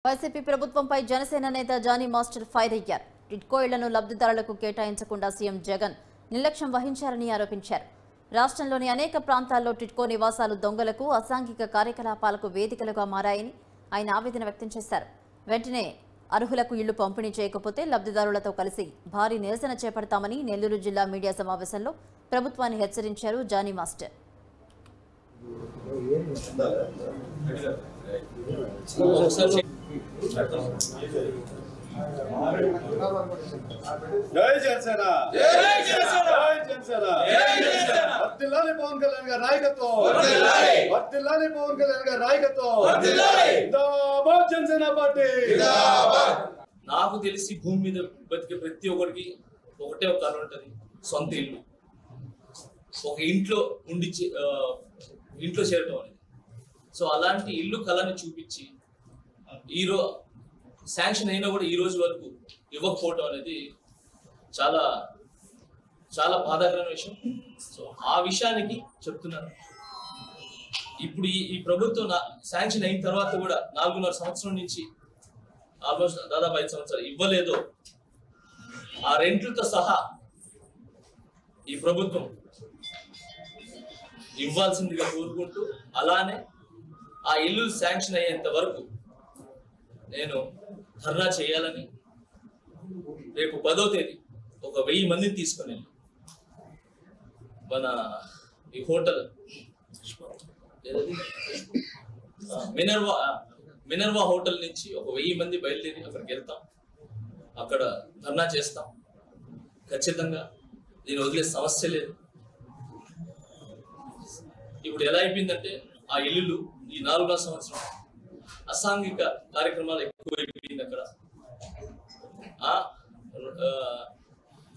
YCP ప్రభుత్వంపై జనసేన నేత Johnny master fire అయ్యారు. టిడ్కో ఇళ్లను లబ్ధిదారులకు కేటాయించకుండా సీఎం జగన్ నిర్లక్ష్యం వహించారని ఆరోపించారు. రాష్ట్రంలోని అనేక ప్రాంతాల్లో టిడ్కో నివాసాలు దొంగలకు, అసాంఘిక కార్యకలాపాలకు వేదికలుగా మారాయని ఆయన ఆవేదన వ్యక్తం చేశారు. వెంటనే అర్హులకు ఇళ్లు పంపిణీ చేయకపోతే లబ్ధిదారులతో కలిసి భారీ నిరసన చేపడతామని నెల్లూరు జిల్లా మీడియా సమావేశంలో ప్రభుత్వాన్ని హెచ్చరించారు జానీ మాస్టర్. జై జనసేన జై జనసేన వర్ధిల్లాలి పవన్ కళ్యాణ్ గారి నాయకత్వం వర్ధిల్లాలి పవన్ కళ్యాణ్ గారి నాయకత్వం జిందాబాద్ జనసేన పార్టీ జిందాబాద్. నాకు తెలిసి భూమి మీద బతికే ప్రతి ఒక్కరికి ఒకటే ఒక కళ ఉంటుంది, సొంత ఇల్లు. ఒక ఇంట్లో చేరటం అనేది. సో అలాంటి ఇల్లు కళని చూపించి శాంక్షన్ అయినా కూడా ఈ రోజు వరకు ఇవ్వకపోవటం అనేది చాలా చాలా బాధాకరమైన విషయం. సో ఆ విషయానికి చెప్తున్నాను. ఇప్పుడు ఈ ప్రభుత్వం శాంక్షన్ అయిన తర్వాత కూడా 4.5 సంవత్సరం నుంచి ఆల్మోస్ట్ దాదాపు 5 సంవత్సరాలు ఇవ్వలేదో ఆ రెంట్లతో సహా ఈ ప్రభుత్వం ఇవ్వాల్సిందిగా కోరుకుంటూ, అలానే ఆ ఇల్లు శాంక్షన్ అయ్యేంత వరకు నేను ధర్నా చేయాలని రేపు 10వ తేదీ ఒక 1000 మందిని తీసుకొని మన ఈ హోటల్ మినర్వా హోటల్ నుంచి ఒక 1000 మంది బయలుదేరి అక్కడికి వెళ్తాం. అక్కడ ధర్నా చేస్తాం. ఖచ్చితంగా దీన్ని వదిలే సమస్య లేదు. ఇప్పుడు ఎలా అయిపోయిందంటే ఆ ఇల్లులు ఈ 4.5 సంవత్సరం అసాంఘిక కార్యక్రమాలు ఎక్కువైపోయింది. అక్కడ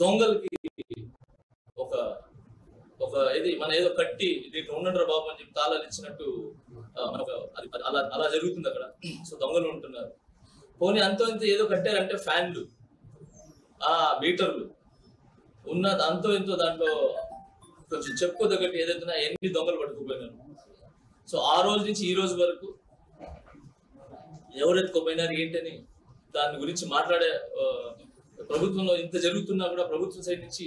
దొంగలకి ఒక ఇది మన ఏదో కట్టి దీంట్లో ఉండరా బాబు అని చెప్పి తాళాలు ఇచ్చినట్టు అలా జరుగుతుంది అక్కడ. సో దొంగలు ఉంటున్నారు. పోనీ అంతో ఇంత ఏదో కట్టారంటే ఫ్యాన్లు, మీటర్లు అంతో ఎంతో దాంట్లో కొంచెం చెప్పుకోదగ్గట్టు ఏదైతే ఎన్ని దొంగలు పట్టుకుపోయినారు. సో ఆ రోజు నుంచి ఈ రోజు వరకు ఎవరు ఎత్తుకోపోయినారు ఏంటని దాని గురించి మాట్లాడే ప్రభుత్వంలో ఇంత జరుగుతున్నా కూడా ప్రభుత్వం సైడ్ నుంచి